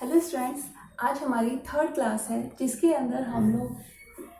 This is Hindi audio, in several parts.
हेलो स्टूडेंट्स, आज हमारी थर्ड क्लास है जिसके अंदर हम लोग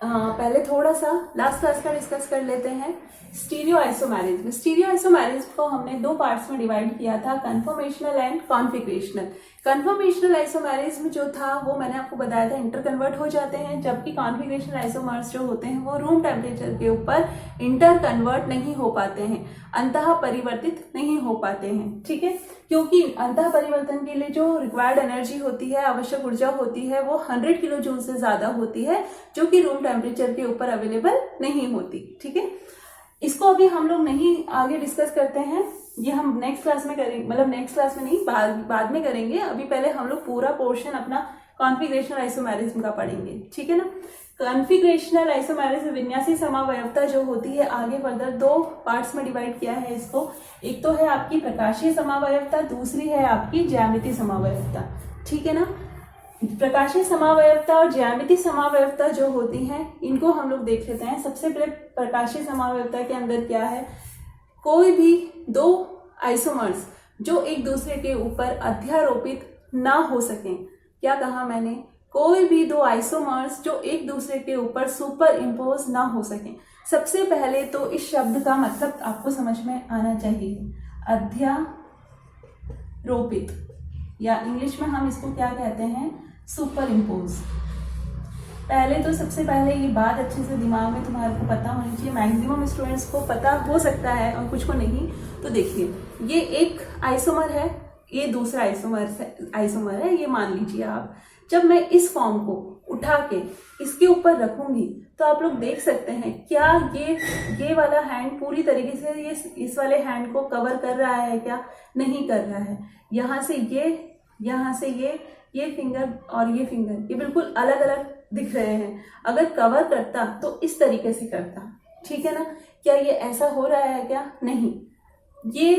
पहले थोड़ा सा लास्ट क्लास का डिस्कस कर लेते हैं। Stereo isomerism. स्टीरियो आइसोमेरिज्म को हमने दो पार्ट्स में डिवाइड किया था, conformational and configurational. Conformational isomerism जो था वो मैंने आपको बताया था इंटर कन्वर्ट हो जाते हैं, जबकि कॉन्फिगरेशनल आइसोमर्स जो होते हैं वो रूम टेम्परेचर के ऊपर इंटर कन्वर्ट नहीं हो पाते हैं, अंतः परिवर्तित नहीं हो पाते हैं। ठीक है, क्योंकि अंतः परिवर्तन के लिए जो रिक्वायर्ड एनर्जी होती है, आवश्यक ऊर्जा होती है, वो 100 किलो जूल से ज्यादा होती है, जो कि रूम टेम्परेचर के ऊपर अवेलेबल नहीं होती। ठीक है, इसको अभी हम लोग नहीं आगे डिस्कस करते हैं, ये हम नेक्स्ट क्लास में करेंगे, मतलब नेक्स्ट क्लास में नहीं, बाद में करेंगे। अभी पहले हम लोग पूरा पोर्शन अपना कॉन्फिगरेशनल आइसोमेरिज्म का पढ़ेंगे। ठीक है ना। कॉन्फिगरेशनल आइसोमेरिज्म विन्यासी समावयवता जो होती है, आगे फर्दर दो पार्ट्स में डिवाइड किया है इसको। एक तो है आपकी प्रकाशीय समावयवता, दूसरी है आपकी ज्यामितीय समावयवता। ठीक है ना। प्रकाशीय समावयवता और ज्यामितीय समावयवता जो होती हैं, इनको हम लोग देख लेते हैं। सबसे पहले प्रकाशीय समावयवता के अंदर क्या है, कोई भी दो आइसोमर्स जो एक दूसरे के ऊपर अध्यारोपित ना हो सकें। क्या कहा मैंने? कोई भी दो आइसोमर्स जो एक दूसरे के ऊपर सुपर इम्पोज ना हो सकें। सबसे पहले तो इस शब्द का मतलब आपको समझ में आना चाहिए, अध्यारोपित, या इंग्लिश में हम इसको क्या कहते हैं, सुपर इम्पोज। पहले तो सबसे पहले ये बात अच्छे से दिमाग में तुम्हारे को पता होनी चाहिए। मैक्सिमम स्टूडेंट्स को पता हो सकता है और कुछ को नहीं। तो देखिए, ये एक आइसोमर है, ये दूसरा आइसोमर है, ये मान लीजिए आप। जब मैं इस फॉर्म को उठा के इसके ऊपर रखूंगी तो आप लोग देख सकते हैं क्या ये वाला हैंड पूरी तरीके से ये इस वाले हैंड को कवर कर रहा है, क्या नहीं कर रहा है। यहाँ से ये फिंगर और ये फिंगर ये बिल्कुल अलग अलग दिख रहे हैं। अगर कवर करता तो इस तरीके से करता। ठीक है ना। क्या ये ऐसा हो रहा है? क्या नहीं, ये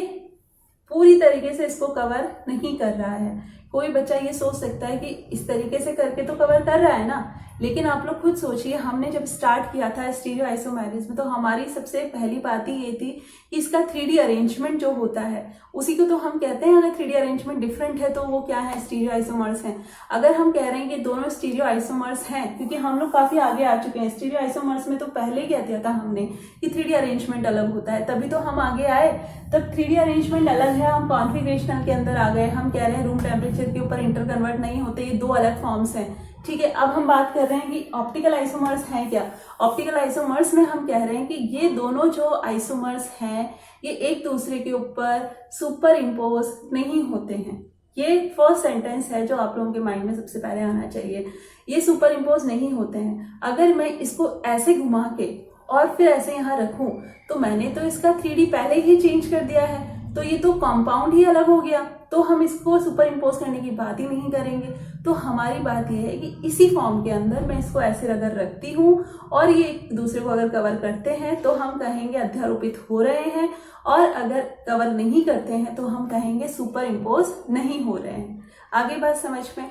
पूरी तरीके से इसको कवर नहीं कर रहा है। कोई बच्चा ये सोच सकता है कि इस तरीके से करके तो कवर कर रहा है ना, लेकिन आप लोग खुद सोचिए, हमने जब स्टार्ट किया था स्टीरियो आइसोमेरिज्म तो हमारी सबसे पहली बात ही ये थी कि इसका 3D अरेंजमेंट जो होता है उसी को तो हम कहते हैं। अगर 3D अरेंजमेंट डिफरेंट है तो वो क्या है, स्टीरियो आइसोमर्स हैं। अगर हम कह रहे हैं कि दोनों स्टीरियो आइसोमर्स हैं, क्योंकि हम लोग काफी आगे आ चुके हैं। स्टीरियो आइसोमर्स में तो पहले ही कह दिया था हमने कि 3D अरेंजमेंट अलग होता है, तभी तो हम आगे आए। तब 3D अरेंजमेंट अलग है, हम कॉन्फिगरेशनल के अंदर आ गए। हम कह रहे हैं रूम टेम्परेचर के ऊपर इंटर कन्वर्ट नहीं होते, ये दो अलग फॉर्म्स हैं। ठीक है, अब हम बात कर रहे हैं कि ऑप्टिकल आइसोमर्स हैं क्या। ऑप्टिकल आइसोमर्स में हम कह रहे हैं कि ये दोनों जो आइसोमर्स हैं ये एक दूसरे के ऊपर सुपर इम्पोज नहीं होते हैं। ये फर्स्ट सेंटेंस है जो आप लोगों के माइंड में सबसे पहले आना चाहिए। ये सुपर इम्पोज नहीं होते हैं। अगर मैं इसको ऐसे घुमा के और फिर ऐसे यहाँ रखूं तो मैंने तो इसका 3D पहले ही चेंज कर दिया है, तो ये तो कंपाउंड ही अलग हो गया, तो हम इसको सुपर इम्पोज करने की बात ही नहीं करेंगे। तो हमारी बात यह है कि इसी फॉर्म के अंदर मैं इसको ऐसे अगर रखती हूँ और ये एक दूसरे को अगर कवर करते हैं तो हम कहेंगे अध्यारोपित हो रहे हैं, और अगर कवर नहीं करते हैं तो हम कहेंगे सुपर इम्पोज नहीं हो रहे हैं। आगे बात समझ में?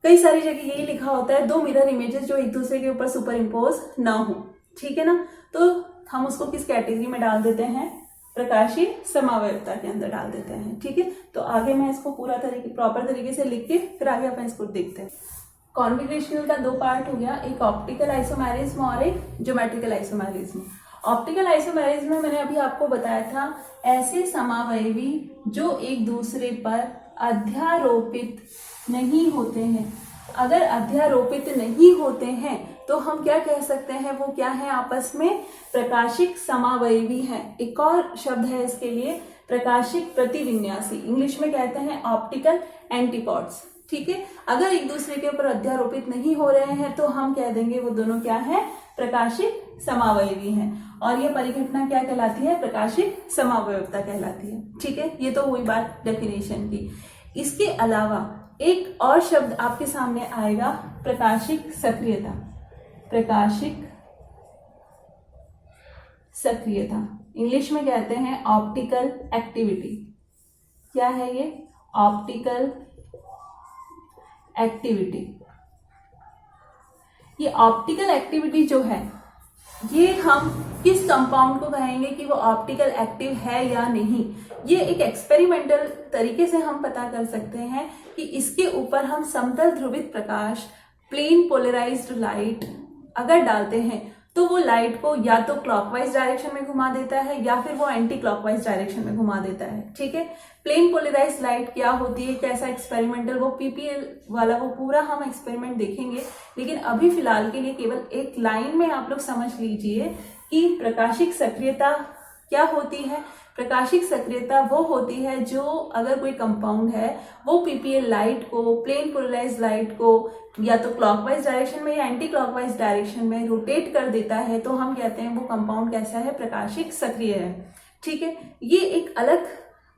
कई सारी जगह यही लिखा होता है, दो मिरर इमेजेस जो एक दूसरे के ऊपर सुपर इम्पोज ना हो। ठीक है ना। तो हम उसको किस कैटेगरी में डाल देते हैं, प्रकाशीय समावयवता के अंदर डाल देते हैं। ठीक है, तो आगे मैं इसको पूरा प्रॉपर तरीके से लिख के फिर आगे अपन इसको देखते हैं। कॉन्फिगरेशनल का दो पार्ट हो गया, एक ऑप्टिकल आइसोमेरिज्म और एक ज्योमेट्रिकल आइसोमेरिज्म। ऑप्टिकल आइसोमेरिज्म में मैंने अभी आपको बताया था, ऐसे समावयवी जो एक दूसरे पर अध्यारोपित नहीं होते हैं। अगर अध्यारोपित नहीं होते हैं तो हम क्या कह सकते हैं, वो क्या है, आपस में प्रकाशिक समावयवी हैं। एक और शब्द है इसके लिए, प्रकाशिक प्रतिविन्यासी, इंग्लिश में कहते हैं ऑप्टिकल एंटीपॉड्स। ठीक है, अगर एक दूसरे के ऊपर अध्यारोपित नहीं हो रहे हैं तो हम कह देंगे वो दोनों क्या है, प्रकाशिक समावयवी हैं। और ये परिघटना क्या कहलाती है, प्रकाशिक समावयवता कहलाती है। ठीक है, ये तो हुई बात डेफिनेशन की। इसके अलावा एक और शब्द आपके सामने आएगा, प्रकाशिक सक्रियता। प्रकाशिक सक्रियता इंग्लिश में कहते हैं ऑप्टिकल एक्टिविटी। क्या है ये, ऑप्टिकल एक्टिविटी। ये ऑप्टिकल एक्टिविटी जो है, ये हम किस कंपाउंड को कहेंगे कि वो ऑप्टिकल एक्टिव है या नहीं, ये एक एक्सपेरिमेंटल तरीके से हम पता कर सकते हैं कि इसके ऊपर हम समतल ध्रुवित प्रकाश, प्लेन पोलराइज्ड लाइट अगर डालते हैं तो वो लाइट को या तो क्लॉकवाइज डायरेक्शन में घुमा देता है या फिर वो एंटी क्लॉकवाइज डायरेक्शन में घुमा देता है। ठीक है, प्लेन पोलराइज्ड लाइट क्या होती है, कैसा एक्सपेरिमेंटल, वो पीपीएल वाला वो पूरा हम एक्सपेरिमेंट देखेंगे, लेकिन अभी फिलहाल के लिए केवल एक लाइन में आप लोग समझ लीजिए कि प्रकाशिक सक्रियता क्या होती है। प्रकाशिक सक्रियता वो होती है जो अगर कोई कंपाउंड है वो पीपीएल लाइट को, प्लेन पोलराइज्ड लाइट को या तो क्लॉकवाइज डायरेक्शन में या एंटी क्लॉकवाइज डायरेक्शन में रोटेट कर देता है, तो हम कहते हैं वो कंपाउंड कैसा है, प्रकाशिक सक्रिय है। ठीक है, ये एक अलग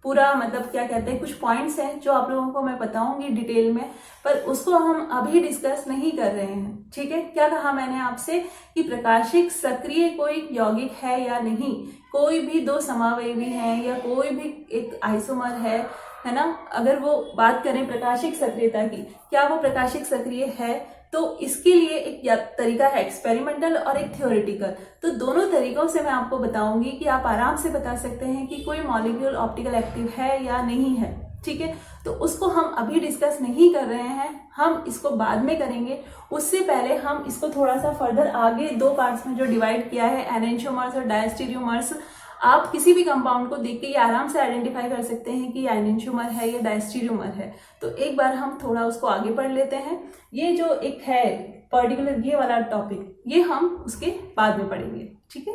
पूरा मतलब क्या कहते हैं, कुछ पॉइंट्स हैं जो आप लोगों को मैं बताऊंगी डिटेल में, पर उसको हम अभी डिस्कस नहीं कर रहे हैं। ठीक है, क्या कहा मैंने आपसे कि प्रकाशिक सक्रिय कोई यौगिक है या नहीं, कोई भी दो समावयवी हैं या कोई भी एक आइसोमर है ना, अगर वो बात करें प्रकाशिक सक्रियता की, क्या वो प्रकाशिक सक्रिय है, तो इसके लिए एक तरीका है एक्सपेरिमेंटल और एक थ्योरेटिकल। तो दोनों तरीकों से मैं आपको बताऊंगी कि आप आराम से बता सकते हैं कि कोई मॉलिक्यूल ऑप्टिकल एक्टिव है या नहीं है। ठीक है, तो उसको हम अभी डिस्कस नहीं कर रहे हैं, हम इसको बाद में करेंगे। उससे पहले हम इसको थोड़ा सा फर्दर आगे दो पार्ट्स में जो डिवाइड किया है, एनेंशियोमर्स और डायस्टीरियोमर्स, आप किसी भी कंपाउंड को देख के ये आराम से आइडेंटिफाई कर सकते हैं कि एनेंशियोमर है या डायस्टीरियोमर है। तो एक बार हम थोड़ा उसको आगे पढ़ लेते हैं। ये जो एक है पर्टिकुलर ये वाला टॉपिक, ये हम उसके बाद में पढ़ेंगे। ठीक है,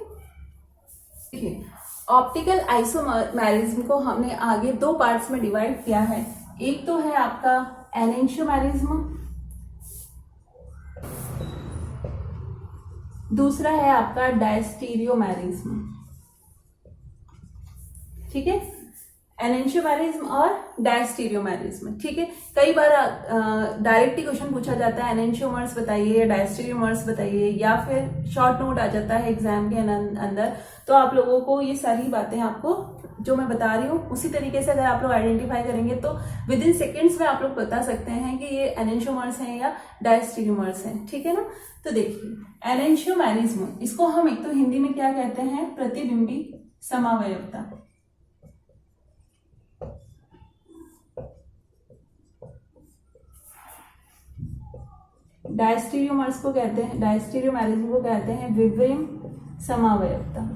देखिए ऑप्टिकल आइसोमेरिज्म को हमने आगे दो पार्ट्स में डिवाइड किया है। एक तो है आपका एनेंशियोमेरिज्म, दूसरा है आपका डायस्टीरियोमेरिज्म। ठीक है, एनेंशियोमेरिज्म और डायस्टीरियोमेरिज्म। ठीक है, कई बार डायरेक्ट ही क्वेश्चन पूछा जाता है एनेंशियोमर्स बताइए या डायस्टीरियोमर्स बताइए, या फिर शॉर्ट नोट आ जाता है एग्जाम के अंदर। तो आप लोगों को ये सारी बातें आपको जो मैं बता रही हूँ उसी तरीके से अगर आप लोग आइडेंटिफाई करेंगे तो विद इन सेकेंड्स में आप लोग बता सकते हैं कि ये एनेंशियोमर्स हैं या डायस्टीरियोमर्स हैं। ठीक है ना, तो देखिए एनेंशियोमेरिज्म, इसको हम एक तो हिंदी में क्या कहते हैं, प्रतिबिंबी समावयवता। डायस्टीरियोमर्स को कहते हैं, डायस्टीरियोमेरिज्म को कहते हैं विवरिम समावयवता।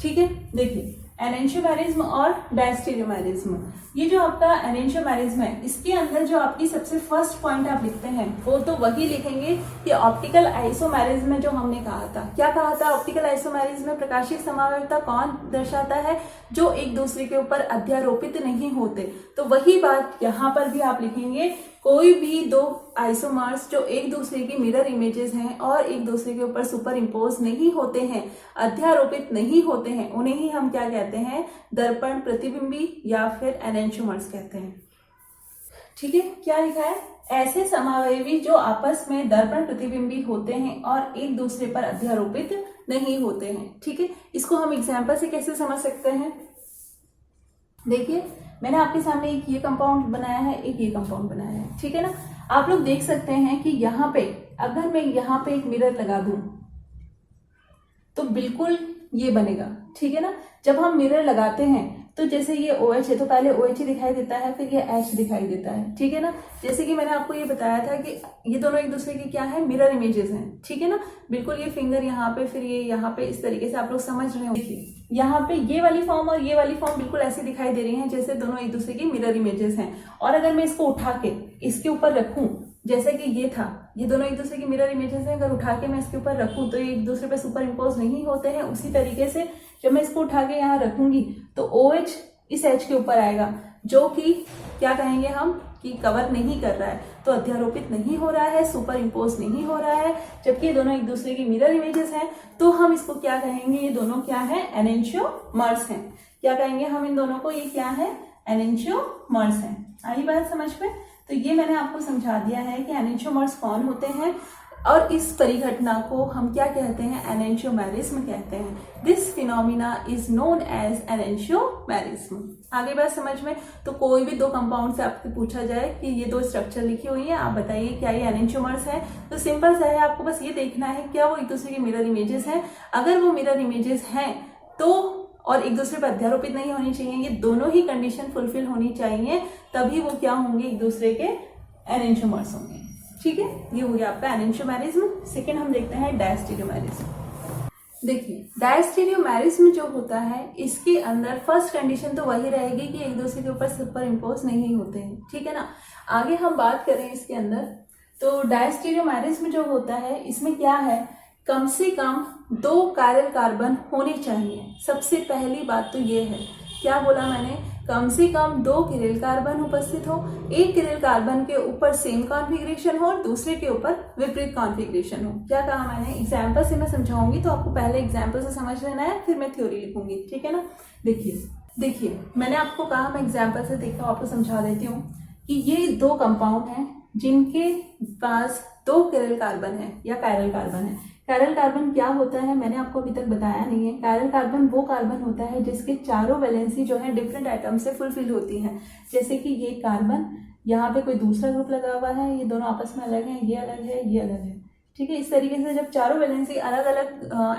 ठीक है, देखिए एनेंशियोमेरिज्म और डायस्टीरियोमेरिज्म, ये जो आपका एनेंशियोमेरिज्म है इसके अंदर जो आपकी सबसे फर्स्ट पॉइंट आप लिखते हैं वो तो वही लिखेंगे कि ऑप्टिकल आइसोमेरिज्म में जो हमने कहा था, क्या कहा था, ऑप्टिकल आइसोमेरिज्म में प्रकाशिक समावयवता कौन दर्शाता है, जो एक दूसरे के ऊपर अध्यारोपित नहीं होते। तो वही बात यहाँ पर भी आप लिखेंगे, कोई भी दो आइसोमर्स जो एक दूसरे की मिरर इमेजेस हैं और एक दूसरे के ऊपर सुपर इम्पोज नहीं होते हैं, अध्यारोपित नहीं होते हैं, उन्हें ही हम क्या कहते हैं, दर्पण प्रतिबिंबी या फिर एनेंशियोमर्स कहते हैं। ठीक है, क्या लिखा है, ऐसे समावयवी जो आपस में दर्पण प्रतिबिंबी होते हैं और एक दूसरे पर अध्यारोपित नहीं होते हैं। ठीक है, इसको हम एग्जाम्पल से कैसे समझ सकते हैं, देखिए मैंने आपके सामने एक ये कंपाउंड बनाया है, एक ये कंपाउंड बनाया है। ठीक है ना, आप लोग देख सकते हैं कि यहाँ पे अगर मैं यहाँ पे एक मिरर लगा दूं तो बिल्कुल ये बनेगा। ठीक है ना, जब हम मिरर लगाते हैं तो जैसे ये OH है तो पहले OH ही दिखाई देता है, फिर ये H दिखाई देता है। ठीक है ना, जैसे कि मैंने आपको ये बताया था कि ये दोनों एक दूसरे के क्या है, मिरर इमेजेस हैं। ठीक है ना, बिल्कुल ये फिंगर यहाँ पे, फिर ये यहाँ पे, इस तरीके से आप लोग समझ रहे होंगे। यहाँ पे ये वाली फॉर्म और ये वाली फॉर्म बिल्कुल ऐसे दिखाई दे रही है जैसे दोनों एक दूसरे की मिरर इमेजेस हैं। और अगर मैं इसको उठा के इसके ऊपर रखूं, जैसे कि ये था, ये दोनों एक दूसरे की मिरर इमेजेस हैं, अगर उठा के मैं इसके ऊपर रखूं तो ये एक दूसरे पे सुपर इम्पोज नहीं होते हैं। उसी तरीके से जब मैं इसको उठा के यहाँ रखूंगी तो OH इस H के ऊपर आएगा, जो कि क्या कहेंगे हम कि कवर नहीं कर रहा है, तो अध्यारोपित नहीं हो रहा है, सुपर इम्पोज नहीं हो रहा है, जबकि ये दोनों एक दूसरे की मिरर इमेजेस हैं। तो हम इसको क्या कहेंगे, ये दोनों क्या है, एनेंशियोमर्स हैं। क्या कहेंगे हम इन दोनों को, ये क्या है, एनेंशियोमर्स हैं। आई बात समझ में? तो ये मैंने आपको समझा दिया है कि एनेंशियोमर्स कौन होते हैं और इस परिघटना को हम क्या कहते हैं, एनेंशियोमेरिज्म कहते हैं। This phenomena is known as enantiomerism. आगे बात समझ में? तो कोई भी दो कंपाउंड से आपसे पूछा जाए कि ये दो स्ट्रक्चर लिखी हुई है, आप बताइए क्या ये एनेंशियोमर्स है, तो सिंपल सा है, आपको बस ये देखना है क्या वो एक दूसरे के मिरर इमेजेस हैं। अगर वो मिरर इमेजेस हैं तो और एक दूसरे पर अध्यारोपित नहीं होनी चाहिए। ये दोनों ही कंडीशन फुलफिल होनी चाहिए, तभी वो क्या होंगे, एक दूसरे के एनेंटियोमर्स होंगे। ठीक है, ये हो गया आपका एनेंटियोमेरिज्म। सेकेंड हम देखते हैं डायस्टेरियोमेरिज्म। देखिए, डायस्टेरियोमेरिज्म जो होता है इसके अंदर फर्स्ट कंडीशन तो वही रहेगी कि एक दूसरे के ऊपर सुपर इम्पोज नहीं होते हैं। ठीक है ना। आगे हम बात करें इसके अंदर, तो डायस्टेरियोमेरिज्म जो होता है इसमें क्या है, कम से कम 2 कायरल कार्बन होने चाहिए। सबसे पहली बात तो ये है, क्या बोला मैंने, कम से कम 2 किरेल कार्बन उपस्थित हो, एक किरेल कार्बन के ऊपर सेम कॉन्फ़िगरेशन हो और दूसरे के ऊपर विपरीत कॉन्फ़िगरेशन हो। क्या कहा मैंने, एग्जाम्पल से मैं समझाऊंगी तो आपको पहले एग्जाम्पल से समझ लेना है, फिर मैं थ्योरी लिखूंगी। ठीक है ना। देखिए मैंने आपको कहा, मैं एग्जाम्पल से देखता हूँ, आपको समझा देती हूँ कि ये 2 कंपाउंड हैं जिनके पास 2 किरेल कार्बन है या कायरल कार्बन है। कायरल कार्बन क्या होता है मैंने आपको अभी तक बताया नहीं है। कायरल कार्बन वो कार्बन होता है जिसके चारों वैलेंसी जो है डिफरेंट आइटम से फुलफिल होती हैं। जैसे कि ये कार्बन, यहाँ पे कोई दूसरा ग्रुप लगा हुआ है, ये दोनों आपस में अलग हैं, ये अलग है, ये अलग है। ठीक है, इस तरीके से जब चारों वैलेंसी अलग अलग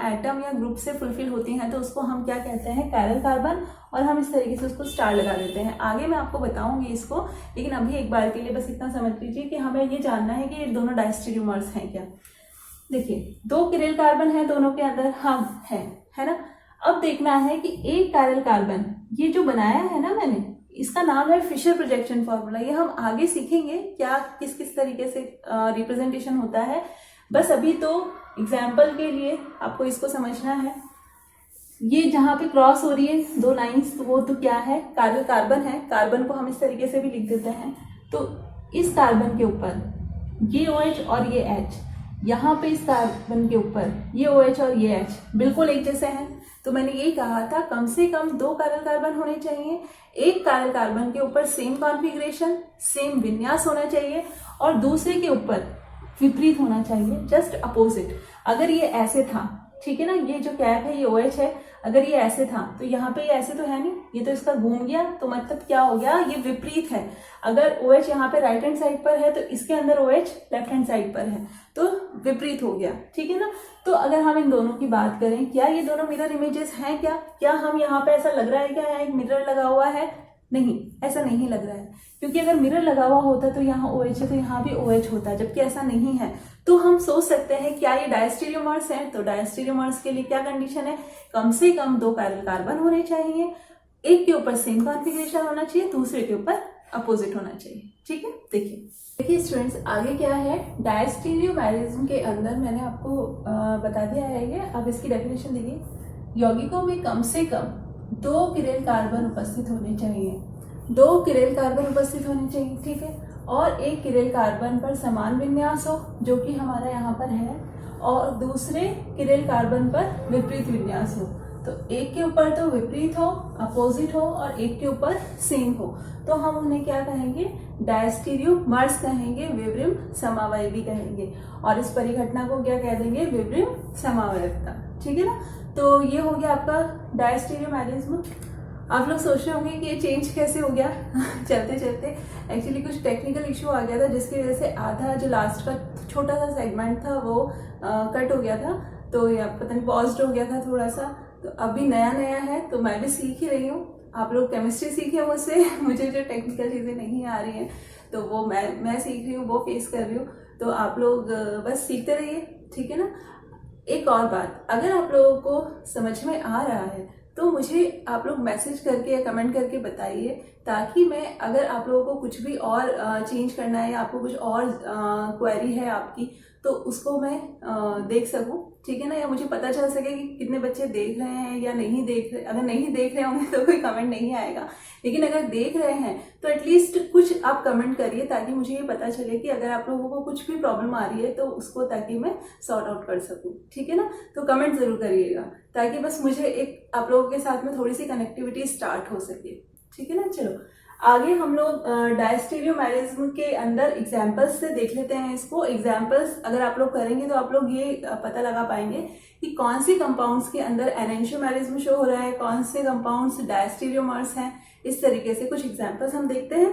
एटम या ग्रुप से फुलफिल होती हैं तो उसको हम क्या कहते हैं, कायरल कार्बन, और हम इस तरीके से उसको स्टार लगा देते हैं। आगे मैं आपको बताऊंगी इसको, लेकिन अभी एक बार के लिए बस इतना समझ लीजिए कि हमें ये जानना है कि ये दोनों डायस्टेरियोमर्स हैं क्या। देखिए 2 किरेल कार्बन है दोनों के अंदर, हम है ना। अब देखना है कि एक कायरल कार्बन, ये जो बनाया है ना मैंने, इसका नाम है फिशर प्रोजेक्शन फॉर्मूला। ये हम आगे सीखेंगे क्या किस किस तरीके से रिप्रेजेंटेशन होता है। बस अभी तो एग्जाम्पल के लिए आपको इसको समझना है। ये जहां पे क्रॉस हो रही है 2 लाइंस, तो वो तो क्या है, कायरल कार्बन है। कार्बन को हम इस तरीके से भी लिख देते हैं। तो इस कार्बन के ऊपर ये OH और ये H, यहाँ पे इस कार्बन के ऊपर ये OH और ये H बिल्कुल एक जैसे हैं। तो मैंने यही कहा था कम से कम 2 कायरल कार्बन होने चाहिए, एक कायरल कार्बन के ऊपर सेम कॉन्फ़िगरेशन, सेम विन्यास होना चाहिए और दूसरे के ऊपर विपरीत होना चाहिए, जस्ट अपोजिट। अगर ये ऐसे था, ठीक है ना, ये जो कैप है ये OH है, अगर ये ऐसे था तो यहाँ पे ये ऐसे तो है नहीं, ये तो इसका घूम गया, तो मतलब क्या हो गया, ये विपरीत है। अगर OH यहाँ पे राइट हैंड साइड पर है तो इसके अंदर OH लेफ्ट हैंड साइड पर है, तो विपरीत हो गया। ठीक है ना। तो अगर हम इन दोनों की बात करें, क्या ये दोनों मिरर इमेजेस हैं क्या हम यहाँ पे ऐसा लग रहा है क्या यहाँ एक मिरर लगा हुआ है, नहीं, ऐसा नहीं लग रहा है। क्योंकि अगर मिरर लगा हुआ होता तो यहाँ OH है तो यहाँ भी OH होता, जबकि ऐसा नहीं है। तो हम सोच सकते हैं क्या ये डायस्टेरियोमर्स हैं, तो डायस्टेरियोमर्स के लिए क्या कंडीशन है, कम से कम 2 कायरल कार्बन होने चाहिए, एक के ऊपर सेम कॉन्फ़िगरेशन होना चाहिए, दूसरे के ऊपर अपोजिट होना चाहिए। ठीक है। देखिए स्टूडेंट्स, आगे क्या है, डायस्टेरियोमेरिज्म के अंदर मैंने आपको बता दिया है ये। अब इसकी डेफिनेशन देखिए, यौगिकों में कम से कम 2 किरेल कार्बन उपस्थित होने चाहिए, 2 किरेल कार्बन उपस्थित होने चाहिए। ठीक है। और एक किरेल कार्बन पर समान विन्यास हो, जो कि हमारा यहाँ पर है, और दूसरे किरेल कार्बन पर विपरीत विन्यास हो। तो एक के ऊपर तो विपरीत हो, अपोजिट हो, और एक के ऊपर सेम हो, तो हम उन्हें क्या कहेंगे, डायस्टेरियोमर्स कहेंगे, विवरिम समावयवी कहेंगे। और इस परिघटना को क्या कह देंगे, विवरिम समावयवता। ठीक है ना। तो ये हो गया आपका डायस्टेरियोमेरिज्म। आप लोग सोच रहे होंगे कि ये चेंज कैसे हो गया चलते चलते। एक्चुअली कुछ टेक्निकल इशू आ गया था, जिसकी वजह से आधा जो लास्ट का छोटा सा सेगमेंट था वो कट हो गया था, तो या पता नहीं पॉज्ड हो गया था थोड़ा सा। तो अभी नया है, तो मैं भी सीख ही रही हूँ। आप लोग केमिस्ट्री सीखे मुझसे मुझे जो टेक्निकल चीज़ें नहीं आ रही हैं तो वो मैं सीख रही हूँ, वो फेस कर रही हूँ। तो आप लोग बस सीखते रहिए। ठीक है ना। एक और बात, अगर आप लोगों को समझ में आ रहा है तो मुझे आप लोग मैसेज करके या कमेंट करके बताइए, ताकि मैं, अगर आप लोगों को कुछ भी और चेंज करना है या आपको कुछ और क्वेरी है आपकी, तो उसको मैं देख सकूं। ठीक है ना। या मुझे पता चल सके कि कितने बच्चे देख रहे हैं या नहीं देख रहे। अगर नहीं देख रहे होंगे तो कोई कमेंट नहीं आएगा, लेकिन अगर देख रहे हैं तो एटलीस्ट कुछ आप कमेंट करिए, ताकि मुझे ये पता चले कि अगर आप लोगों को कुछ भी प्रॉब्लम आ रही है तो उसको, ताकि मैं सॉर्ट आउट कर सकूं। ठीक है ना। तो कमेंट जरूर करिएगा, ताकि बस मुझे एक आप लोगों के साथ में थोड़ी सी कनेक्टिविटी स्टार्ट हो सके। ठीक है ना। चलो आगे हम लोग डायस्टेरियोमेरिज्म के अंदर एग्जाम्पल्स से देख लेते हैं इसको। एग्जाम्पल्स अगर आप लोग करेंगे तो आप लोग ये पता लगा पाएंगे कि कौन से कंपाउंड्स के अंदर एनेंटियोमेरिज्म शो हो रहा है, कौन से कंपाउंड्स डायस्टेरियोमर्स हैं। इस तरीके से कुछ एग्जाम्पल्स हम देखते हैं।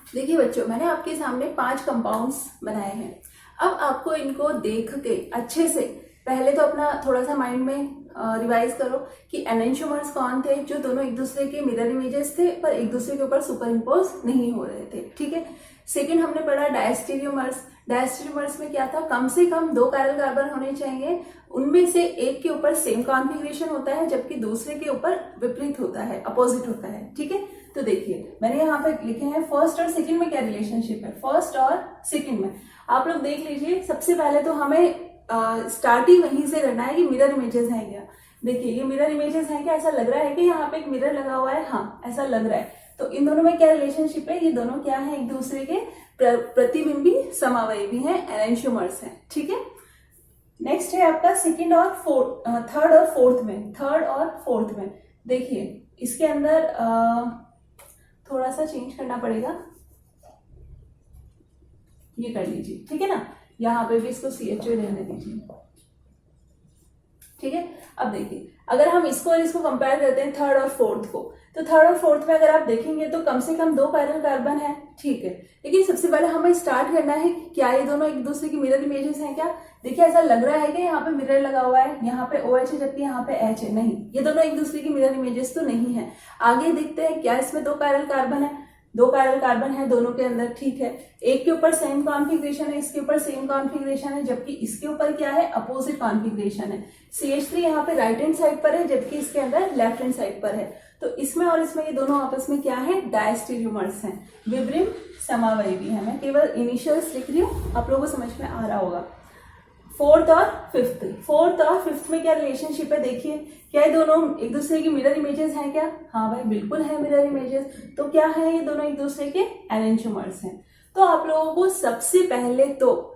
देखिए बच्चों, मैंने आपके सामने 5 कंपाउंड्स बनाए हैं। अब आपको इनको देख के अच्छे से पहले तो अपना थोड़ा सा माइंड में रिवाइज करो कि एनेंशियोमर्स कौन थे जो दोनों एक दूसरे के मिरर इमेजेस थे पर एक दूसरे के ऊपर सुपर इम्पोज नहीं हो रहे थे, ठीक है। सेकेंड हमने पढ़ा डायस्टीरियोमर्स। डायस्टीरियोमर्स में क्या था, कम से कम 2 कायरल कार्बन होने चाहिए, उनमें से एक के ऊपर सेम कॉन्फ़िगरेशन होता है जबकि दूसरे के ऊपर विपरीत होता है, अपोजिट होता है, ठीक है। तो देखिए मैंने यहाँ पे लिखे हैं फर्स्ट और सेकंड में क्या रिलेशनशिप है, फर्स्ट और सेकंड में आप लोग देख लीजिए। सबसे पहले तो हमें स्टार्टिंग वहीं से करना है कि मिरर इमेजेस हैं क्या। देखिए ये मिरर इमेजेस हैं क्या, ऐसा लग रहा है कि यहाँ पे एक मिरर लगा हुआ है, हाँ ऐसा लग रहा है। तो इन दोनों में क्या रिलेशनशिप है, ये दोनों क्या है, एक दूसरे के प्रतिबिंबी समावयवी हैं, एनेंशियोमर्स हैं, ठीक है। नेक्स्ट है आपका सेकंड और फोर्थ, थर्ड और फोर्थ में, थर्ड और फोर्थ में देखिए इसके अंदर थोड़ा सा चेंज करना पड़ेगा, ये कर लीजिए, ठीक है ना। यहाँ पे भी इसको CHO रहने दीजिए, ठीक है। अब देखिए अगर हम इसको और इसको कंपेयर करते हैं थर्ड और फोर्थ को, तो थर्ड और फोर्थ में अगर आप देखेंगे तो कम से कम 2 कायरल कार्बन है, ठीक है। लेकिन सबसे पहले हमें स्टार्ट करना है क्या ये दोनों एक दूसरे की मिरर इमेजेस हैं क्या। देखिए ऐसा लग रहा है कि यहाँ पे मिरर लगा हुआ है, यहाँ पे OH है जबकि यहाँ पे H है, नहीं ये दोनों एक दूसरे की मिरर इमेजेस तो नहीं है। आगे देखते हैं क्या इसमें 2 कायरल कार्बन है, 2 कायरल कार्बन है दोनों के अंदर, ठीक है। एक के ऊपर सेम कॉन्फ़िगरेशन है, इसके ऊपर सेम कॉन्फ़िगरेशन है, जबकि इसके ऊपर क्या है, अपोजिट कॉन्फ़िगरेशन है। CH3 यहाँ पे राइट हैंड साइड पर है जबकि इसके अंदर लेफ्ट हैंड साइड पर है। तो इसमें और इसमें ये दोनों आपस में क्या है, डायस्टीरियोमर्स हैं, विब्रिम समावयवी है। मैं केवल इनिशियल्स लिख रही हूँ, आप लोगों को समझ में आ रहा होगा। फोर्थ और फिफ्थ में क्या रिलेशनशिप है, देखिए क्या ये दोनों एक दूसरे की मिरर इमेजेस हैं क्या, हाँ भाई बिल्कुल है मिरर इमेजेस। तो क्या है, ये दोनों एक दूसरे के एनेंशियोमर्स हैं। तो आप लोगों को सबसे पहले तो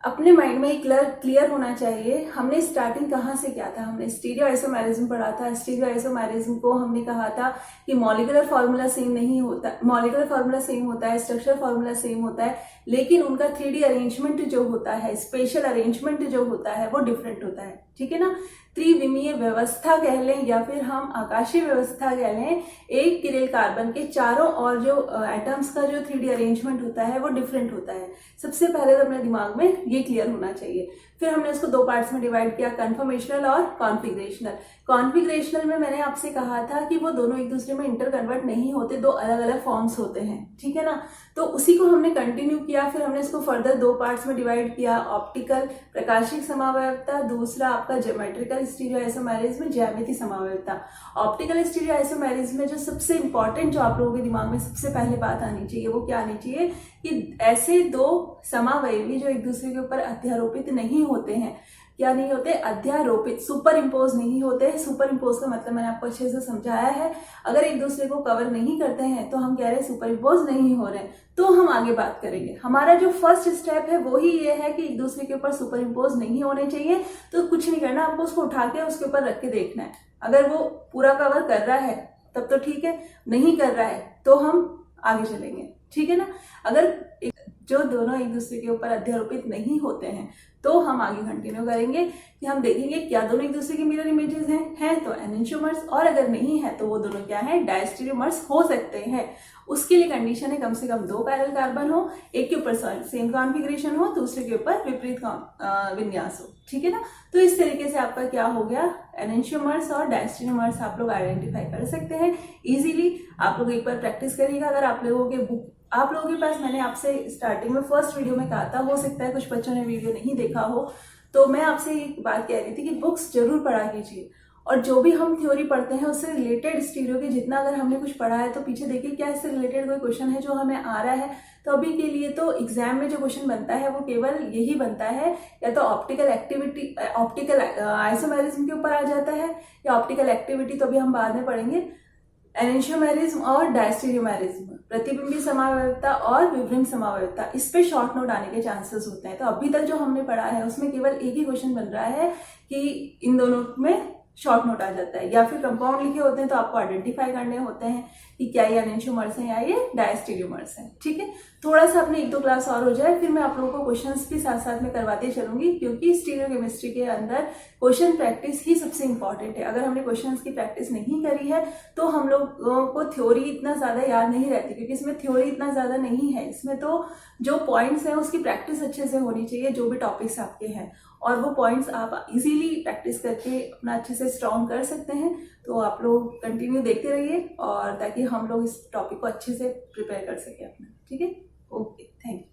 अपने माइंड में क्लियर होना चाहिए हमने स्टार्टिंग कहाँ से किया था। हमने स्टीरियो आइसोमेरिज्म पढ़ा था। स्टीरियो आइसोमेरिज्म को हमने कहा था कि मॉलिक्यूलर फार्मूला सेम नहीं होता, मॉलिक्यूलर फार्मूला सेम होता है, स्ट्रक्चर फार्मूला सेम होता है, लेकिन उनका 3D अरेंजमेंट जो होता है, स्पेशल अरेंजमेंट जो होता है वो डिफरेंट होता है, ठीक है ना। त्रिविमीय व्यवस्था कह लें या फिर हम आकाशीय व्यवस्था कह लें, एक किरेल कार्बन के चारों और जो एटम्स का जो 3D अरेंजमेंट होता है वो डिफरेंट होता है। सबसे पहले तो अपने दिमाग में ये क्लियर होना चाहिए। फिर हमने इसको 2 पार्ट्स में डिवाइड किया, कन्फर्मेशनल और कॉन्फिगरेशनल। कॉन्फिगरेशनल में मैंने आपसे कहा था कि वो दोनों एक दूसरे में इंटर कन्वर्ट नहीं होते, 2 अलग अलग फॉर्म्स होते हैं, ठीक है ना। तो उसी को हमने कंटिन्यू किया। फिर हमने इसको फर्दर 2 पार्ट्स में डिवाइड किया, ऑप्टिकल प्रकाशिक समावयवता, दूसरा आपका ज्योमेट्रिकल स्टीरियो आइसोमेरिज्म, ज्यामितीय समावयवता। ऑप्टिकल स्टीरियो आइसोमेरिज्म में जो सबसे इंपॉर्टेंट जो आप लोगों के दिमाग में सबसे पहले बात आनी चाहिए वो क्या आनी चाहिए कि ऐसे 2 समावयवी जो एक दूसरे के ऊपर अध्यारोपित नहीं होते हैं, क्या नहीं होते, अध्यारोपित, सुपर इम्पोज नहीं होते। सुपर इम्पोज का मतलब मैंने आपको अच्छे से समझाया है। अगर एक दूसरे को कवर नहीं करते हैं तो हम कह रहे हैं सुपर इम्पोज नहीं हो रहे, तो हम आगे बात करेंगे। हमारा जो फर्स्ट स्टेप है वो ही ये है कि एक दूसरे के ऊपर सुपर इम्पोज नहीं होने चाहिए। तो कुछ नहीं करना, आपको उसको उठा के उसके ऊपर रख के देखना है। अगर वो पूरा कवर कर रहा है तब तो ठीक है, नहीं कर रहा है तो हम आगे चलेंगे, ठीक है ना। अगर जो दोनों एक दूसरे के ऊपर अध्यारोपित नहीं होते हैं तो हम आगे कंटिन्यू करेंगे कि हम देखेंगे क्या दोनों एक दूसरे के मिरर इमेजेस हैं तो एनेंशियोमर्स, और अगर नहीं है तो वो दोनों क्या है, डायस्टीरियोमर्स हो सकते हैं। उसके लिए कंडीशन है कम से कम 2 कायरल कार्बन हो, एक के ऊपर सेम कॉन्फ़िगरेशन हो, दूसरे के ऊपर विपरीत विन्यास हो, ठीक है ना। तो इस तरीके से आपका क्या हो गया, एनेंशियोमर्स और डायस्टीरियोमर्स आप लोग आइडेंटिफाई कर सकते हैं इजीली। आप लोग एक बार प्रैक्टिस करिएगा। अगर आप लोगों के आप लोगों के पास, मैंने आपसे स्टार्टिंग में फर्स्ट वीडियो में कहा था, हो सकता है कुछ बच्चों ने वीडियो नहीं देखा हो, तो मैं आपसे एक बात कह रही थी कि बुक्स जरूर पढ़ा कीजिए और जो भी हम थ्योरी पढ़ते हैं उससे रिलेटेड स्टीरियो के जितना अगर हमने कुछ पढ़ा है तो पीछे देखिए क्या इससे रिलेटेड कोई क्वेश्चन है जो हमें आ रहा है। तो अभी के लिए तो एग्जाम में जो क्वेश्चन बनता है वो केवल यही बनता है, या तो ऑप्टिकल आइसोमेरिज्म के ऊपर आ जाता है, या ऑप्टिकल एक्टिविटी तो अभी हम बाद में पढ़ेंगे, एनेंशियोमेरिज्म और डायस्टीरियोमेरिज्म, प्रतिबिंबी समावयवता और विब्रिम समावयवता, इस पे शॉर्ट नोट आने के चांसेस होते हैं। तो अभी तक जो हमने पढ़ा है उसमें केवल एक ही क्वेश्चन बन रहा है कि इन दोनों में शॉर्ट नोट आ जाता है, या फिर कंपाउंड लिखे होते हैं तो आपको आइडेंटिफाई करने होते हैं कि क्या ये एनेंशियोमर्स हैं या ये डायस्टीरियोमर्स हैं, ठीक है। थोड़ा सा अपने 1-2 क्लास और हो जाए फिर मैं आप लोगों को क्वेश्चंस भी साथ साथ में करवाती चलूंगी, क्योंकि स्टीरियोकेमिस्ट्री के अंदर क्वेश्चन प्रैक्टिस ही सबसे इंपॉर्टेंट है। अगर हमने क्वेश्चंस की प्रैक्टिस नहीं करी है तो हम लोगों को थ्योरी इतना ज्यादा याद नहीं रहती, क्योंकि इसमें थ्योरी इतना ज्यादा नहीं है। इसमें तो जो पॉइंट्स हैं उसकी प्रैक्टिस अच्छे से होनी चाहिए, जो भी टॉपिक्स आपके हैं। और वो पॉइंट्स आप इजीली प्रैक्टिस करके अपना अच्छे से स्ट्रॉन्ग कर सकते हैं। तो आप लोग कंटिन्यू देखते रहिए और ताकि हम लोग इस टॉपिक को अच्छे से प्रिपेयर कर सकें अपना। ठीक है, ओके, थैंक यू।